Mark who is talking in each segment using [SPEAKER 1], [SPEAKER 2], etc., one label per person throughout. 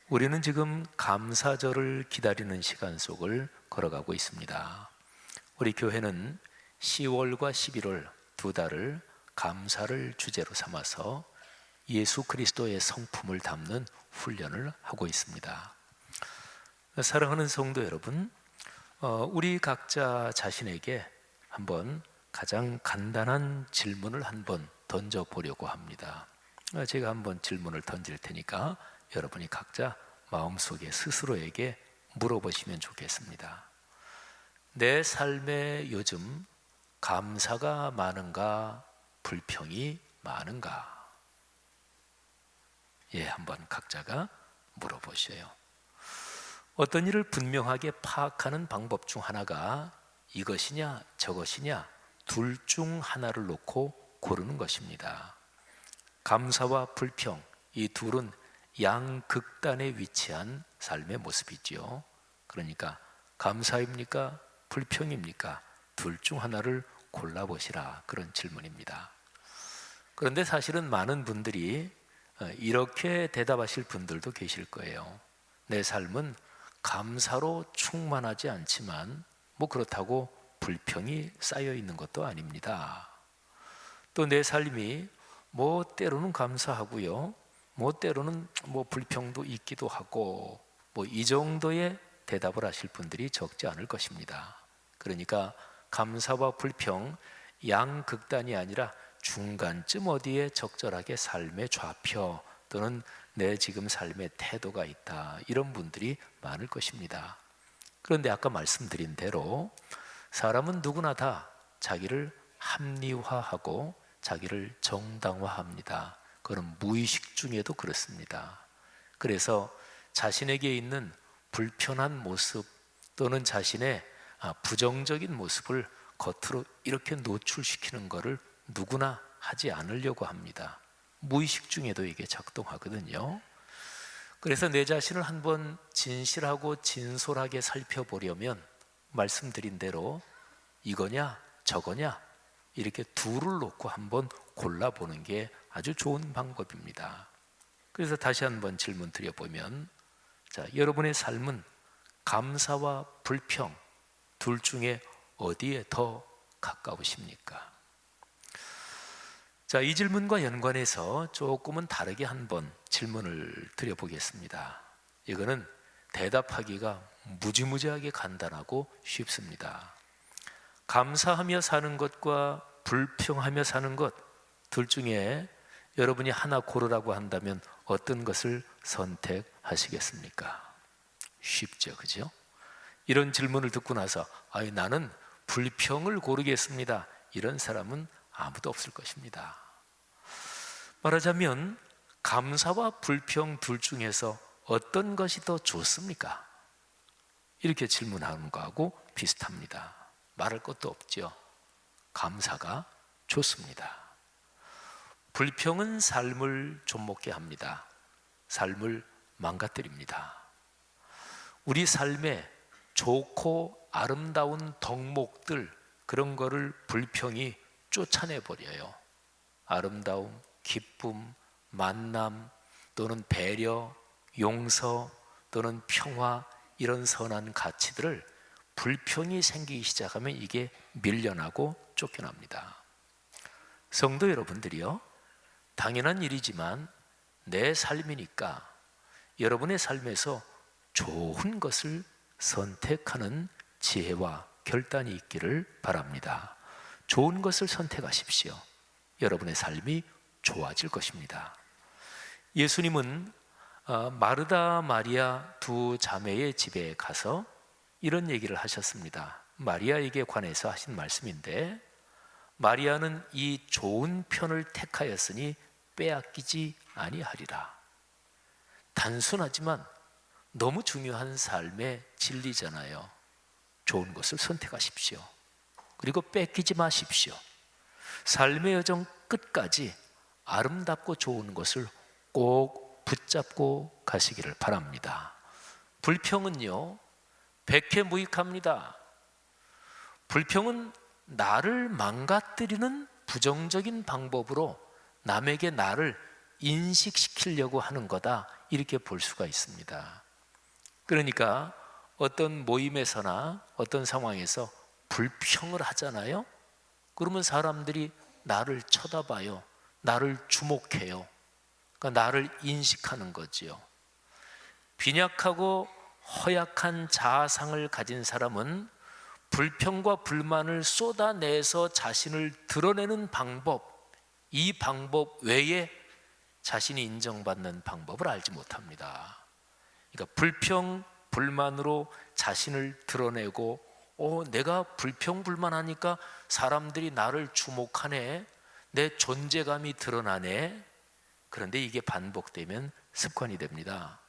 [SPEAKER 1] 우리는 지금 감사절을 기다리는 시간 속을 걸어가고 있습니다. 우리 교회는 10월과 11월 두 달을 감사를 주제로 삼아서 예수 그리스도의 성품을 담는 훈련을 하고 있습니다. 사랑하는 성도 여러분, 우리 각자 자신에게 한번 가장 간단한 질문을 한번 던져보려고 합니다. 제가 한번 질문을 던질 테니까 여러분이 각자 마음속에 스스로에게 물어보시면 좋겠습니다. 내 삶에 요즘 감사가 많은가, 불평이 많은가? 한번 각자가 물어보셔요. 어떤 일을 분명하게 파악하는 방법 중 하나가 이것이냐 저것이냐 둘 중 하나를 놓고 고르는 것입니다. 감사와 불평, 이 둘은 양극단에 위치한 삶의 모습이지요. 그러니까 감사입니까? 불평입니까? 둘 중 하나를 골라보시라, 그런 질문입니다. 그런데 사실은 많은 분들이 이렇게 대답하실 분들도 계실 거예요. 내 삶은 감사로 충만하지 않지만 그렇다고 불평이 쌓여 있는 것도 아닙니다. 또 내 삶이 때로는 감사하고요, 때로는 불평도 있기도 하고, 이 정도의 대답을 하실 분들이 적지 않을 것입니다. 그러니까 감사와 불평 양극단이 아니라 중간쯤 어디에 적절하게 삶의 좌표 또는 내 지금 삶의 태도가 있다, 이런 분들이 많을 것입니다. 그런데 아까 말씀드린 대로 사람은 누구나 다 자기를 합리화하고 자기를 정당화합니다. 그건 무의식 중에도 그렇습니다. 그래서 자신에게 있는 불편한 모습 또는 자신의 부정적인 모습을 겉으로 이렇게 노출시키는 것을 누구나 하지 않으려고 합니다. 무의식 중에도 이게 작동하거든요. 그래서 내 자신을 한번 진실하고 진솔하게 살펴보려면 말씀드린 대로 이거냐 저거냐 이렇게 둘을 놓고 한번 골라보는 게 아주 좋은 방법입니다. 그래서 다시 한번 질문 드려보면, 여러분의 삶은 감사와 불평 둘 중에 어디에 더 가까우십니까? 이 질문과 연관해서 조금은 다르게 한번 질문을 드려보겠습니다. 이거는 대답하기가 무지무지하게 간단하고 쉽습니다. 감사하며 사는 것과 불평하며 사는 것 둘 중에 여러분이 하나 고르라고 한다면 어떤 것을 선택하시겠습니까? 쉽죠, 그죠? 이런 질문을 듣고 나서 나는 불평을 고르겠습니다, 이런 사람은 아무도 없을 것입니다. 말하자면 감사와 불평 둘 중에서 어떤 것이 더 좋습니까? 이렇게 질문하는 거하고 비슷합니다. 말할 것도 없죠. 감사가 좋습니다. 불평은 삶을 좀먹게 합니다. 삶을 망가뜨립니다. 우리 삶에 좋고 아름다운 덕목들, 그런 거를 불평이 쫓아내버려요. 아름다움, 기쁨, 만남 또는 배려, 용서 또는 평화, 이런 선한 가치들을 불평이 생기기 시작하면 이게 밀려나고 쫓겨납니다. 성도 여러분들이요, 당연한 일이지만 내 삶이니까 여러분의 삶에서 좋은 것을 선택하는 지혜와 결단이 있기를 바랍니다. 좋은 것을 선택하십시오. 여러분의 삶이 좋아질 것입니다. 예수님은 마르다 마리아 두 자매의 집에 가서 이런 얘기를 하셨습니다. 마리아에게 관해서 하신 말씀인데, 마리아는 이 좋은 편을 택하였으니 빼앗기지 아니하리라. 단순하지만 너무 중요한 삶의 진리잖아요. 좋은 것을 선택하십시오. 그리고 뺏기지 마십시오. 삶의 여정 끝까지 아름답고 좋은 것을 꼭 붙잡고 가시기를 바랍니다. 불평은요, 백해무익합니다. 불평은 나를 망가뜨리는 부정적인 방법으로 남에게 나를 인식시키려고 하는 거다, 이렇게 볼 수가 있습니다. 그러니까 어떤 모임에서나 어떤 상황에서 불평을 하잖아요. 그러면 사람들이 나를 쳐다봐요. 나를 주목해요. 그러니까 나를 인식하는 거지요. 빈약하고 허약한 자아상을 가진 사람은 불평과 불만을 쏟아내서 자신을 드러내는 방법, 이 방법 외에 자신이 인정받는 방법을 알지 못합니다. 그러니까 불평, 불만으로 자신을 드러내고 내가 불평불만하니까 사람들이 나를 주목하네, 내 존재감이 드러나네. 그런데 이게 반복되면 습관이 됩니다.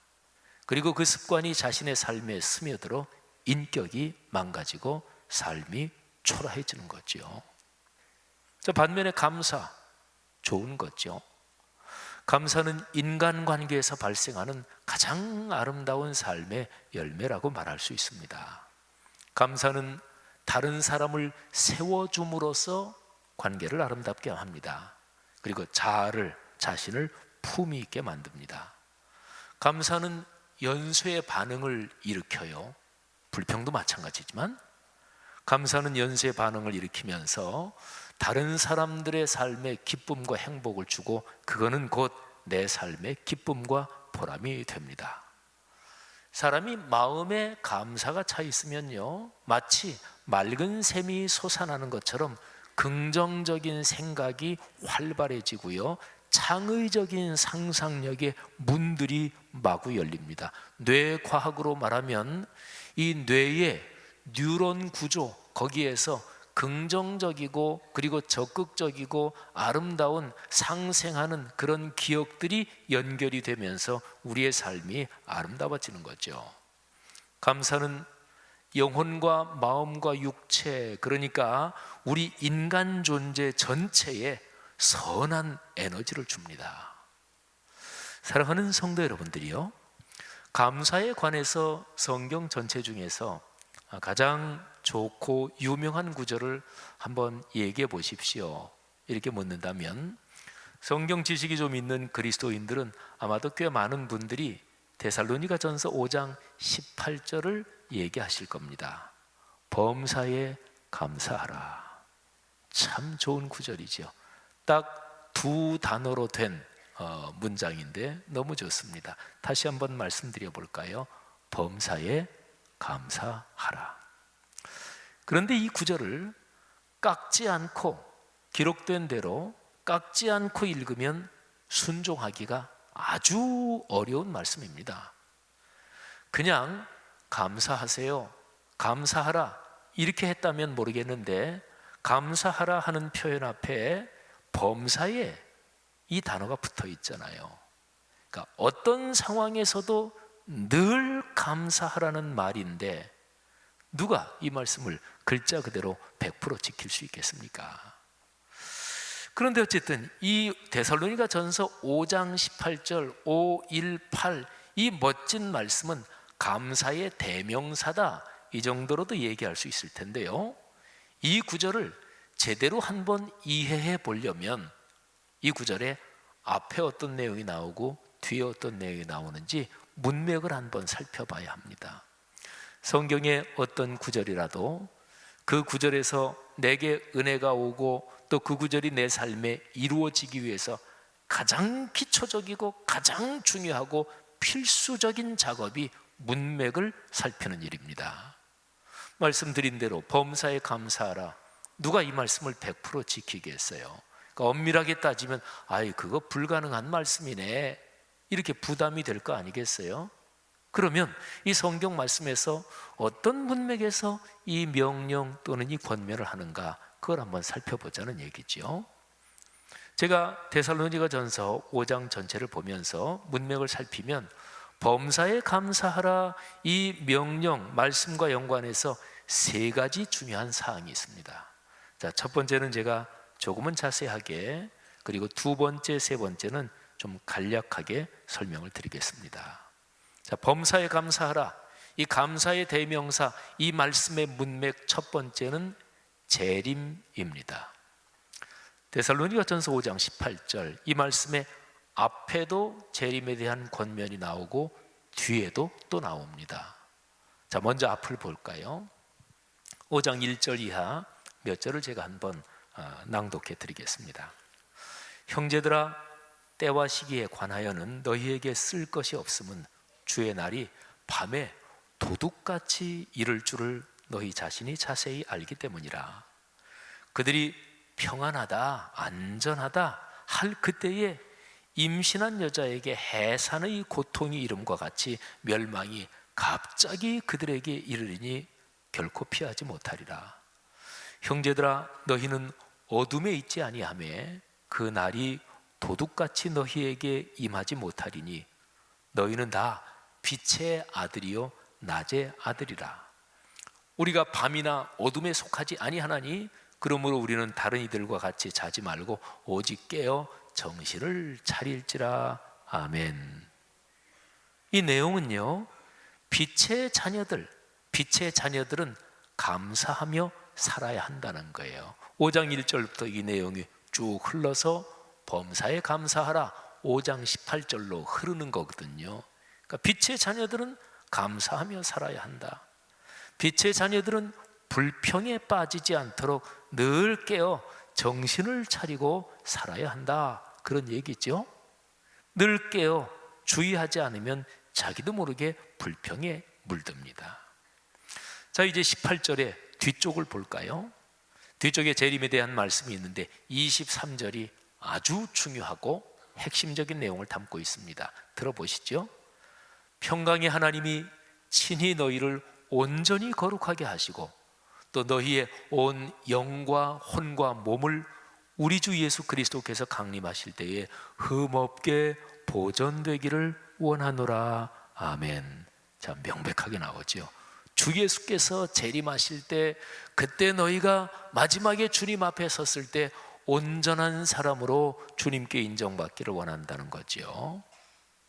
[SPEAKER 1] 그리고 그 습관이 자신의 삶에 스며들어 인격이 망가지고 삶이 초라해지는 거죠. 반면에 감사, 좋은 거죠. 감사는 인간관계에서 발생하는 가장 아름다운 삶의 열매라고 말할 수 있습니다. 감사는 다른 사람을 세워줌으로써 관계를 아름답게 합니다. 그리고 자신을 품위 있게 만듭니다. 감사는 연쇄의 반응을 일으켜요. 불평도 마찬가지지만 감사는 연쇄의 반응을 일으키면서 다른 사람들의 삶에 기쁨과 행복을 주고 그거는 곧 내 삶의 기쁨과 보람이 됩니다. 사람이 마음에 감사가 차 있으면요, 마치 맑은 샘이 솟아나는 것처럼 긍정적인 생각이 활발해지고요, 창의적인 상상력의 문들이 마구 열립니다. 뇌과학으로 말하면 이 뇌의 뉴런 구조, 거기에서 긍정적이고 그리고 적극적이고 아름다운 상생하는 그런 기억들이 연결이 되면서 우리의 삶이 아름다워지는 거죠. 감사는 영혼과 마음과 육체, 그러니까 우리 인간 존재 전체에 선한 에너지를 줍니다. 사랑하는 성도 여러분들이요, 감사에 관해서 성경 전체 중에서 가장 좋고 유명한 구절을 한번 얘기해 보십시오. 이렇게 묻는다면 성경 지식이 좀 있는 그리스도인들은 아마도 꽤 많은 분들이 데살로니가전서 5장 18절을 얘기하실 겁니다. 범사에 감사하라. 참 좋은 구절이죠. 딱 두 단어로 된 문장인데 너무 좋습니다. 다시 한번 말씀드려 볼까요? 범사에 감사하라. 그런데 이 구절을 깎지 않고, 기록된 대로 깎지 않고 읽으면 순종하기가 아주 어려운 말씀입니다. 그냥 감사하세요, 감사하라 이렇게 했다면 모르겠는데, 감사하라 하는 표현 앞에 범사에 이 단어가 붙어 있잖아요. 그러니까 어떤 상황에서도 늘 감사하라는 말인데 누가 이 말씀을 글자 그대로 100% 지킬 수 있겠습니까? 그런데 어쨌든 이 데살로니가 전서 5장 18절 518 이 멋진 말씀은 감사의 대명사다, 이 정도로도 얘기할 수 있을 텐데요, 이 구절을 제대로 한번 이해해 보려면 이 구절에 앞에 어떤 내용이 나오고 뒤에 어떤 내용이 나오는지 문맥을 한번 살펴봐야 합니다. 성경의 어떤 구절이라도 그 구절에서 내게 은혜가 오고 또 그 구절이 내 삶에 이루어지기 위해서 가장 기초적이고 가장 중요하고 필수적인 작업이 문맥을 살피는 일입니다. 말씀드린 대로 범사에 감사하라, 누가 이 말씀을 100% 지키겠어요? 그러니까 엄밀하게 따지면 그거 불가능한 말씀이네, 이렇게 부담이 될 거 아니겠어요? 그러면 이 성경 말씀에서 어떤 문맥에서 이 명령 또는 이 권면을 하는가, 그걸 한번 살펴보자는 얘기죠. 제가 데살로니가 전서 5장 전체를 보면서 문맥을 살피면 범사에 감사하라 이 명령 말씀과 연관해서 세 가지 중요한 사항이 있습니다. 자, 첫 번째는 제가 조금은 자세하게, 그리고 두 번째, 세 번째는 좀 간략하게 설명을 드리겠습니다. 자, 범사에 감사하라, 이 감사의 대명사, 이 말씀의 문맥 첫 번째는 재림입니다. 데살로니가전서 5장 18절 이 말씀에 앞에도 재림에 대한 권면이 나오고 뒤에도 또 나옵니다. 자, 먼저 앞을 볼까요? 5장 1절 이하 몇 절을 제가 한번 낭독해 드리겠습니다. 형제들아, 때와 시기에 관하여는 너희에게 쓸 것이 없음은 주의 날이 밤에 도둑같이 이를 줄을 너희 자신이 자세히 알기 때문이라. 그들이 평안하다, 안전하다 할 그때에 임신한 여자에게 해산의 고통이 이름과 같이 멸망이 갑자기 그들에게 이르리니 결코 피하지 못하리라. 형제들아, 너희는 어둠에 있지 아니하매 그 날이 도둑같이 너희에게 임하지 못하리니 너희는 다 빛의 아들이요 낮의 아들이라. 우리가 밤이나 어둠에 속하지 아니하나니 그러므로 우리는 다른 이들과 같이 자지 말고 오직 깨어 정신을 차릴지라. 아멘. 이 내용은요, 빛의 자녀들은 감사하며 살아야 한다는 거예요. 5장 1절부터 이 내용이 쭉 흘러서 범사에 감사하라 5장 18절로 흐르는 거거든요. 그러니까 빛의 자녀들은 감사하며 살아야 한다. 빛의 자녀들은 불평에 빠지지 않도록 늘 깨어 정신을 차리고 살아야 한다, 그런 얘기죠. 늘 깨어 주의하지 않으면 자기도 모르게 불평에 물듭니다. 자, 이제 18절의 뒤쪽을 볼까요? 뒤쪽에 재림에 대한 말씀이 있는데 23절이 아주 중요하고 핵심적인 내용을 담고 있습니다. 들어보시죠. 평강의 하나님이 친히 너희를 온전히 거룩하게 하시고 또 너희의 온 영과 혼과 몸을 우리 주 예수 그리스도께서 강림하실 때에 흠없게 보존되기를 원하노라. 아멘. 자, 명백하게 나오죠. 주 예수께서 재림하실 때, 그때 너희가 마지막에 주님 앞에 섰을 때 온전한 사람으로 주님께 인정받기를 원한다는 거죠.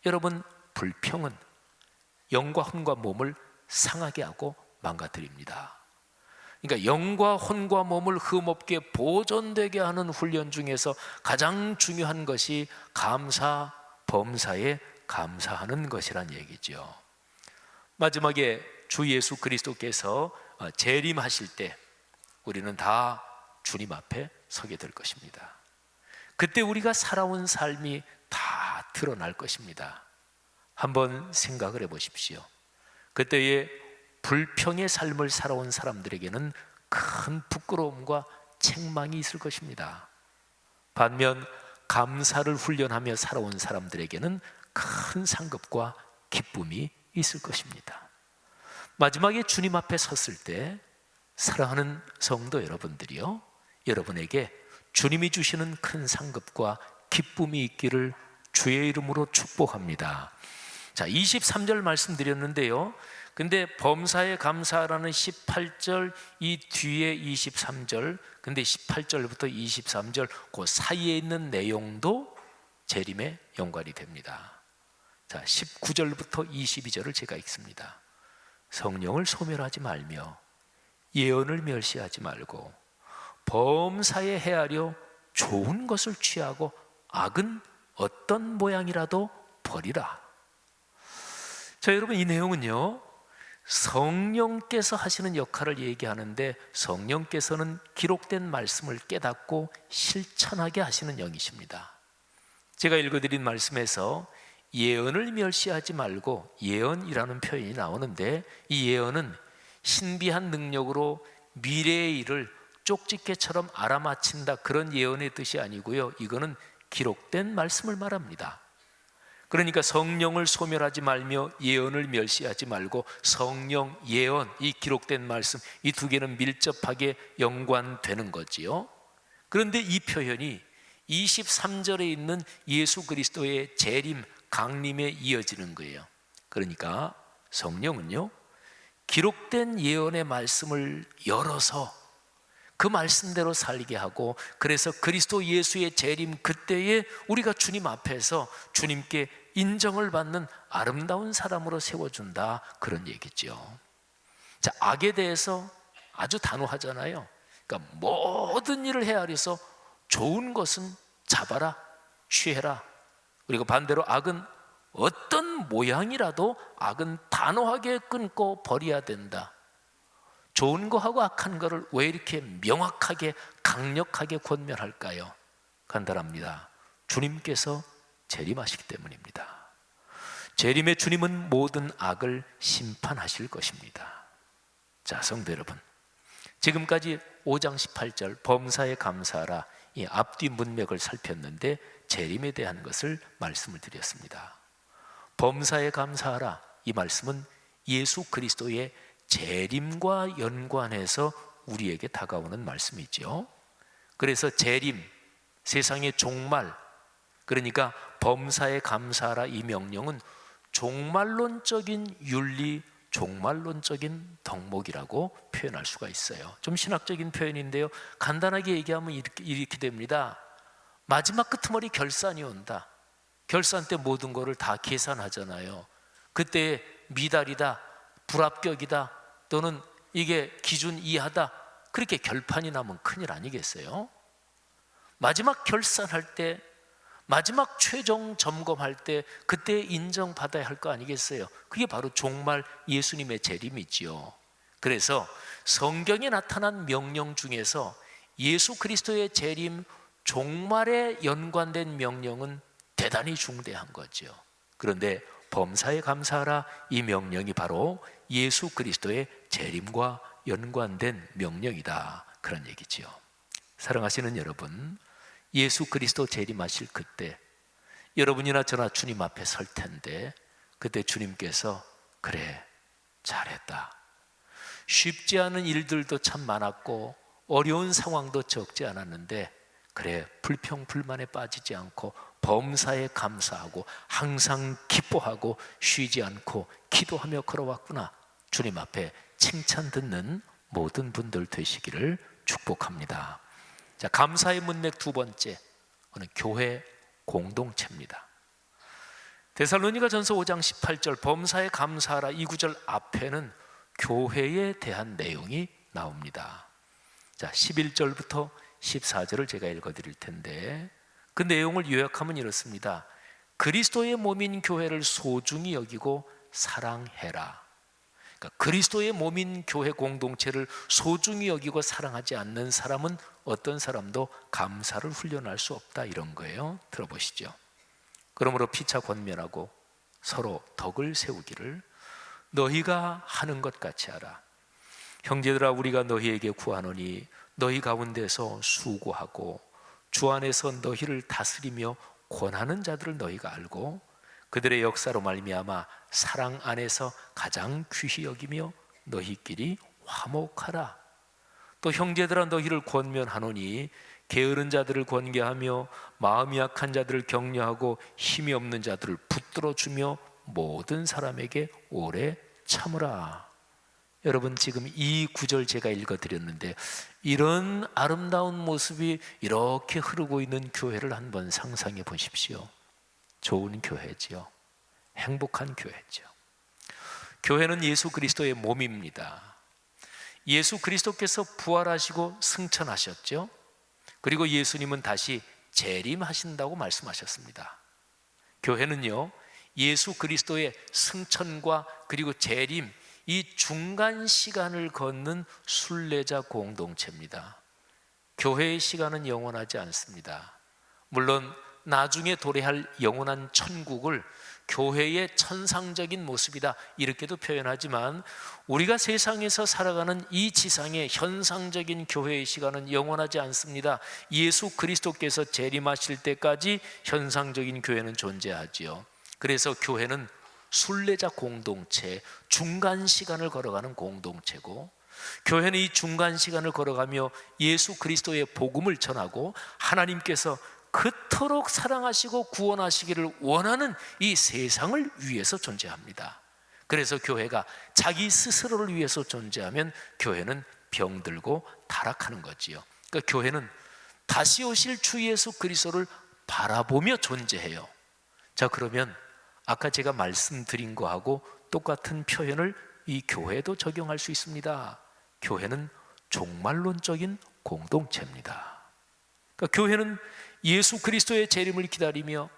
[SPEAKER 1] 여러분, 불평은 영과 혼과 몸을 상하게 하고 망가뜨립니다. 그러니까 영과 혼과 몸을 흠없게 보존되게 하는 훈련 중에서 가장 중요한 것이 감사, 범사에 감사하는 것이란 얘기죠. 마지막에 주 예수 그리스도께서 재림하실 때 우리는 다 주님 앞에 서게 될 것입니다. 그때 우리가 살아온 삶이 다 드러날 것입니다. 한번 생각을 해보십시오. 그때의 불평의 삶을 살아온 사람들에게는 큰 부끄러움과 책망이 있을 것입니다. 반면 감사를 훈련하며 살아온 사람들에게는 큰 상급과 기쁨이 있을 것입니다. 마지막에 주님 앞에 섰을 때 사랑하는 성도 여러분들이요, 여러분에게 주님이 주시는 큰 상급과 기쁨이 있기를 주의 이름으로 축복합니다. 자, 23절 말씀드렸는데요, 근데 범사에 감사라는 18절 이 뒤에 23절, 근데 18절부터 23절 그 사이에 있는 내용도 재림에 연관이 됩니다. 자, 19절부터 22절을 제가 읽습니다. 성령을 소멸하지 말며 예언을 멸시하지 말고 범사에 헤아려 좋은 것을 취하고 악은 어떤 모양이라도 버리라. 자, 여러분, 이 내용은요, 성령께서 하시는 역할을 얘기하는데 성령께서는 기록된 말씀을 깨닫고 실천하게 하시는 영이십니다. 제가 읽어드린 말씀에서 예언을 멸시하지 말고 예언이라는 표현이 나오는데, 이 예언은 신비한 능력으로 미래의 일을 쪽집게처럼 알아맞힌다, 그런 예언의 뜻이 아니고요, 이거는 기록된 말씀을 말합니다. 그러니까 성령을 소멸하지 말며 예언을 멸시하지 말고 성령, 예언, 이 기록된 말씀, 이 두 개는 밀접하게 연관되는 거지요. 그런데 이 표현이 23절에 있는 예수 그리스도의 재림, 강림에 이어지는 거예요. 그러니까 성령은요, 기록된 예언의 말씀을 열어서 그 말씀대로 살게 하고, 그래서 그리스도 예수의 재림 그때에 우리가 주님 앞에서 주님께 인정을 받는 아름다운 사람으로 세워준다, 그런 얘기죠. 자, 악에 대해서 아주 단호하잖아요. 그러니까 모든 일을 헤아려서 좋은 것은 잡아라, 취해라, 그리고 반대로 악은 어떤 모양이라도 악은 단호하게 끊고 버려야 된다. 좋은 거하고 악한 거를 왜 이렇게 명확하게 강력하게 권면할까요? 간단합니다. 주님께서 재림하시기 때문입니다. 재림의 주님은 모든 악을 심판하실 것입니다. 자, 성도 여러분, 지금까지 5장 18절 범사에 감사하라, 이 앞뒤 문맥을 살폈는데 재림에 대한 것을 말씀을 드렸습니다. 범사에 감사하라, 이 말씀은 예수 그리스도의 재림과 연관해서 우리에게 다가오는 말씀이죠. 그래서 재림, 세상의 종말, 그러니까 범사에 감사하라, 이 명령은 종말론적인 윤리, 종말론적인 덕목이라고 표현할 수가 있어요. 좀 신학적인 표현인데요, 간단하게 얘기하면 이렇게 됩니다. 마지막 끄트머리 결산이 온다. 결산 때 모든 거를 다 계산하잖아요. 그때 미달이다, 불합격이다, 또는 이게 기준 이하다, 그렇게 결판이 나면 큰일 아니겠어요? 마지막 결산할 때, 마지막 최종 점검할 때, 그때 인정받아야 할 거 아니겠어요? 그게 바로 종말 예수님의 재림이지요. 그래서 성경에 나타난 명령 중에서 예수 그리스도의 재림, 종말에 연관된 명령은 대단히 중대한 거죠. 그런데 범사에 감사하라, 이 명령이 바로 예수 그리스도의 재림과 연관된 명령이다, 그런 얘기지요. 사랑하시는 여러분, 예수 그리스도 재림하실 그때 여러분이나 저나 주님 앞에 설 텐데, 그때 주님께서 그래, 잘했다, 쉽지 않은 일들도 참 많았고 어려운 상황도 적지 않았는데 그래, 불평불만에 빠지지 않고 범사에 감사하고 항상 기뻐하고 쉬지 않고 기도하며 걸어왔구나, 주님 앞에 칭찬 듣는 모든 분들 되시기를 축복합니다. 자, 감사의 문맥 두 번째, 그는 교회 공동체입니다. 데살로니가전서 5장 18절 범사에 감사하라, 이 구절 앞에는 교회에 대한 내용이 나옵니다. 자, 11절부터 14절을 제가 읽어드릴 텐데 그 내용을 요약하면 이렇습니다. 그리스도의 몸인 교회를 소중히 여기고 사랑해라. 그러니까 그리스도의 몸인 교회 공동체를 소중히 여기고 사랑하지 않는 사람은 어떤 사람도 감사를 훈련할 수 없다, 이런 거예요. 들어보시죠. 그러므로 피차 권면하고 서로 덕을 세우기를 너희가 하는 것 같이 하라. 형제들아, 우리가 너희에게 구하노니 너희 가운데서 수고하고 주 안에서 너희를 다스리며 권하는 자들을 너희가 알고 그들의 역사로 말미암아 사랑 안에서 가장 귀히 여기며 너희끼리 화목하라. 또 형제들아, 너희를 권면하노니 게으른 자들을 권계하며 마음이 약한 자들을 격려하고 힘이 없는 자들을 붙들어 주며 모든 사람에게 오래 참으라. 여러분, 지금 이 구절 제가 읽어드렸는데 이런 아름다운 모습이 이렇게 흐르고 있는 교회를 한번 상상해 보십시오. 좋은 교회지요. 행복한 교회죠. 교회는 예수 그리스도의 몸입니다. 예수 그리스도께서 부활하시고 승천하셨죠. 그리고 예수님은 다시 재림하신다고 말씀하셨습니다. 교회는요, 예수 그리스도의 승천과 그리고 재림, 이 중간 시간을 걷는 순례자 공동체입니다. 교회의 시간은 영원하지 않습니다. 물론 나중에 도래할 영원한 천국을 교회의 천상적인 모습이다, 이렇게도 표현하지만 우리가 세상에서 살아가는 이 지상의 현상적인 교회의 시간은 영원하지 않습니다. 예수 그리스도께서 재림하실 때까지 현상적인 교회는 존재하지요. 그래서 교회는 순례자 공동체, 중간 시간을 걸어가는 공동체고, 교회는 이 중간 시간을 걸어가며 예수 그리스도의 복음을 전하고 하나님께서 그토록 사랑하시고 구원하시기를 원하는 이 세상을 위해서 존재합니다. 그래서 교회가 자기 스스로를 위해서 존재하면 교회는 병들고 타락하는 거지요. 그러니까 교회는 다시 오실 주 예수 그리스도를 바라보며 존재해요. 자, 그러면 아까 제가 말씀드린 거하고 똑같은 표현을 이 교회도 적용할 수 있습니다. 교회는 종말론적인 공동체입니다. 그러니까 교회는 예수 그리스도의 재림을 기다리며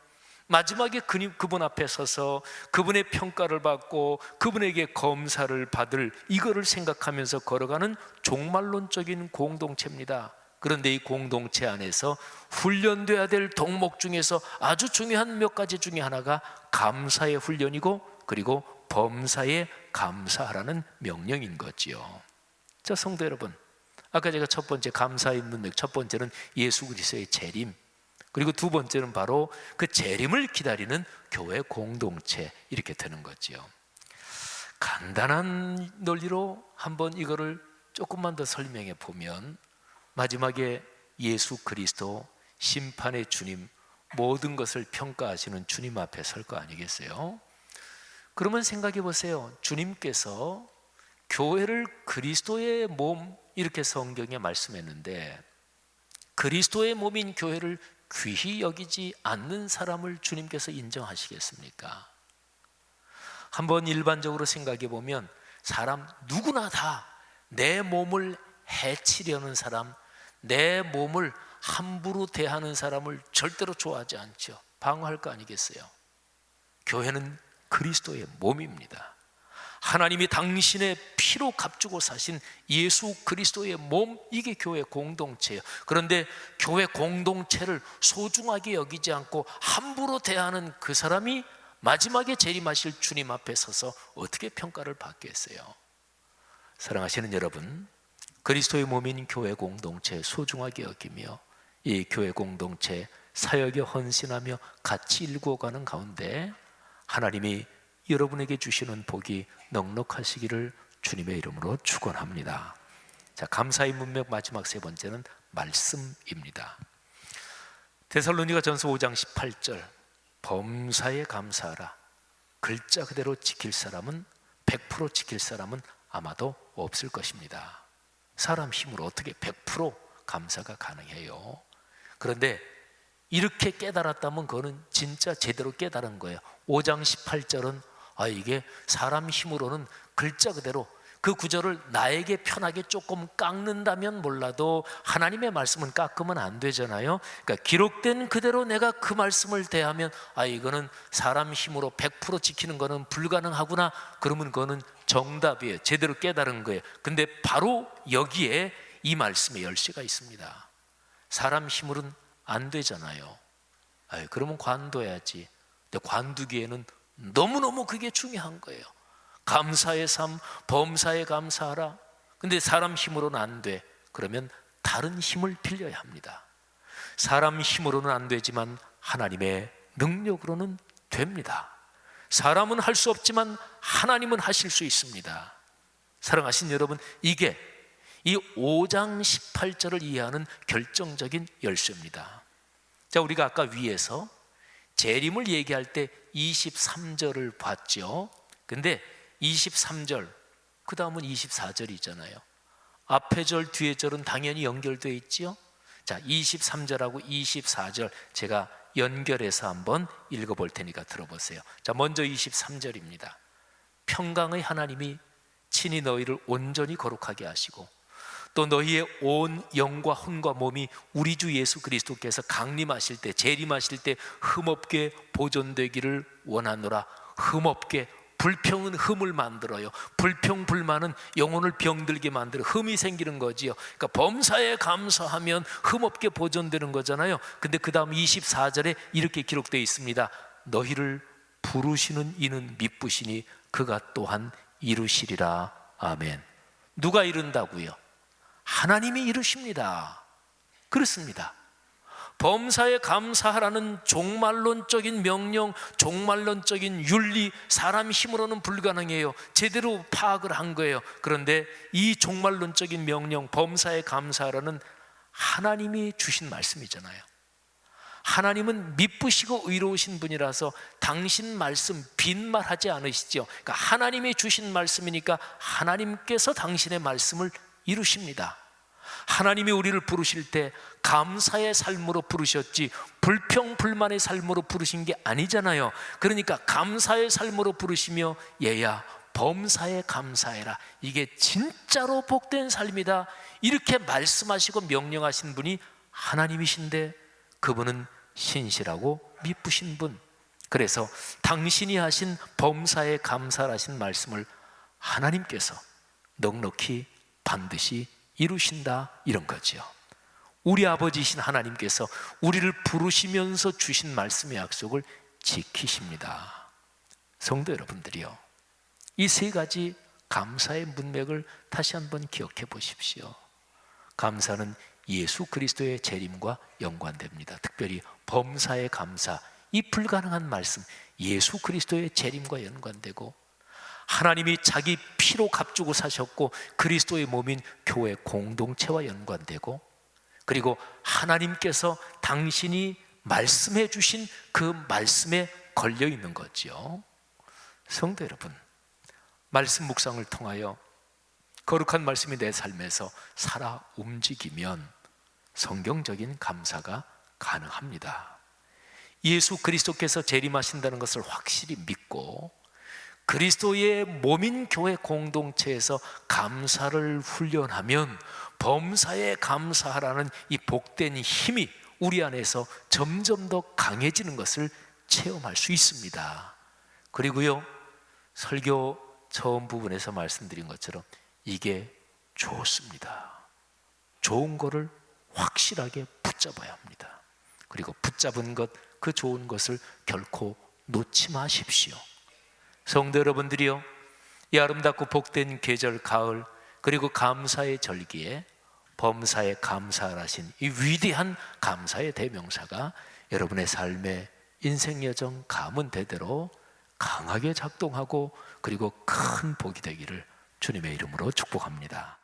[SPEAKER 1] 마지막에 그분 앞에 서서 그분의 평가를 받고 그분에게 검사를 받을 이거를 생각하면서 걸어가는 종말론적인 공동체입니다. 그런데 이 공동체 안에서 훈련돼야 될 덕목 중에서 아주 중요한 몇 가지 중에 하나가 감사의 훈련이고, 그리고 범사에 감사하라는 명령인 거지요. 자, 성도 여러분, 아까 제가 첫 번째 감사의 능력, 첫 번째는 예수 그리스도의 재림, 그리고 두 번째는 바로 그 재림을 기다리는 교회 공동체, 이렇게 되는 거지요. 간단한 논리로 한번 이거를 조금만 더 설명해 보면, 마지막에 예수 그리스도 심판의 주님, 모든 것을 평가하시는 주님 앞에 설 거 아니겠어요? 그러면 생각해 보세요. 주님께서 교회를 그리스도의 몸, 이렇게 성경에 말씀했는데, 그리스도의 몸인 교회를 귀히 여기지 않는 사람을 주님께서 인정하시겠습니까? 한번 일반적으로 생각해 보면 사람 누구나 다 내 몸을 해치려는 사람, 내 몸을 함부로 대하는 사람을 절대로 좋아하지 않죠. 방어할 거 아니겠어요? 교회는 그리스도의 몸입니다. 하나님이 당신의 피로 값주고 사신 예수 그리스도의 몸, 이게 교회 공동체예요. 그런데 교회 공동체를 소중하게 여기지 않고 함부로 대하는 그 사람이 마지막에 재림하실 주님 앞에 서서 어떻게 평가를 받겠어요? 사랑하시는 여러분, 그리스도의 몸인 교회 공동체 소중하게 여기며 이 교회 공동체 사역에 헌신하며 같이 일구어가는 가운데 하나님이 여러분에게 주시는 복이 넉넉하시기를 주님의 이름으로 축원합니다. 자, 감사의 문맥 마지막 세 번째는 말씀입니다. 데살로니가전서 5장 18절, 범사에 감사하라. 글자 그대로 지킬 사람은, 100% 지킬 사람은 아마도 없을 것입니다. 사람 힘으로 어떻게 100% 감사가 가능해요? 그런데 이렇게 깨달았다면 그거는 진짜 제대로 깨달은 거예요. 5장 18절은 이게 사람 힘으로는 글자 그대로, 그 구절을 나에게 편하게 조금 깎는다면 몰라도 하나님의 말씀은 깎으면 안 되잖아요. 그러니까 기록된 그대로 내가 그 말씀을 대하면 이거는 사람 힘으로 100% 지키는 거는 불가능하구나. 그러면 그거는 정답이에요. 제대로 깨달은 거예요. 근데 바로 여기에 이 말씀의 열쇠가 있습니다. 사람 힘으로는 안 되잖아요. 그러면 관둬야지. 근데 관두기에는 너무너무 그게 중요한 거예요. 감사의 삶, 범사에 감사하라. 근데 사람 힘으로는 안 돼. 그러면 다른 힘을 빌려야 합니다. 사람 힘으로는 안 되지만 하나님의 능력으로는 됩니다. 사람은 할 수 없지만 하나님은 하실 수 있습니다. 사랑하신 여러분, 이게 이 5장 18절을 이해하는 결정적인 열쇠입니다. 자, 우리가 아까 위에서 재림을 얘기할 때 23절을 봤죠. 근데 23절, 그 다음은 24절이잖아요. 앞에 절, 뒤에 절은 당연히 연결되어 있지요. 자, 23절하고 24절 제가 연결해서 한번 읽어볼 테니까 들어보세요. 자, 먼저 23절입니다. 평강의 하나님이 친히 너희를 온전히 거룩하게 하시고 또 너희의 온 영과 혼과 몸이 우리 주 예수 그리스도께서 강림하실 때, 재림하실 때 흠없게 보존되기를 원하노라. 흠없게, 불평은 흠을 만들어요. 불평, 불만은 영혼을 병들게 만들어 흠이 생기는 거지요. 그러니까 범사에 감사하면 흠없게 보존되는 거잖아요. 근데 그 다음 24절에 이렇게 기록되어 있습니다. 너희를 부르시는 이는 미쁘시니 그가 또한 이루시리라. 아멘. 누가 이룬다고요? 하나님이 이루십니다. 그렇습니다. 범사에 감사하라는 종말론적인 명령, 종말론적인 윤리, 사람 힘으로는 불가능해요. 제대로 파악을 한 거예요. 그런데 이 종말론적인 명령, 범사에 감사하라는 하나님이 주신 말씀이잖아요. 하나님은 미쁘시고 의로우신 분이라서 당신 말씀 빈말하지 않으시죠. 그러니까 하나님이 주신 말씀이니까 하나님께서 당신의 말씀을 이루십니다. 하나님이 우리를 부르실 때 감사의 삶으로 부르셨지 불평 불만의 삶으로 부르신 게 아니잖아요. 그러니까 감사의 삶으로 부르시며 얘야 범사에 감사해라. 이게 진짜로 복된 삶이다. 이렇게 말씀하시고 명령하신 분이 하나님이신데 그분은 신실하고 미쁘신 분, 그래서 당신이 하신 범사에 감사하신 말씀을 하나님께서 넉넉히 반드시 이루신다, 이런 거죠. 우리 아버지이신 하나님께서 우리를 부르시면서 주신 말씀의 약속을 지키십니다. 성도 여러분들이요, 이 세 가지 감사의 문맥을 다시 한번 기억해 보십시오. 감사는 예수 그리스도의 재림과 연관됩니다. 특별히 범사의 감사, 이 불가능한 말씀, 예수 그리스도의 재림과 연관되고, 하나님이 자기 피로 값주고 사셨고 그리스도의 몸인 교회 공동체와 연관되고, 그리고 하나님께서 당신이 말씀해 주신 그 말씀에 걸려 있는 거죠. 성도 여러분, 말씀 묵상을 통하여 거룩한 말씀이 내 삶에서 살아 움직이면 성경적인 감사가 가능합니다. 예수 그리스도께서 재림하신다는 것을 확실히 믿고 그리스도의 몸인 교회 공동체에서 감사를 훈련하면 범사에 감사하라는 이 복된 힘이 우리 안에서 점점 더 강해지는 것을 체험할 수 있습니다. 그리고요, 설교 처음 부분에서 말씀드린 것처럼 이게 좋습니다. 좋은 거를 확실하게 붙잡아야 합니다. 그리고 붙잡은 것, 그 좋은 것을 결코 놓지 마십시오. 성도 여러분들이요, 이 아름답고 복된 계절 가을, 그리고 감사의 절기에 범사에 감사하신 이 위대한 감사의 대명사가 여러분의 삶의 인생 여정 가문대대로 강하게 작동하고 그리고 큰 복이 되기를 주님의 이름으로 축복합니다.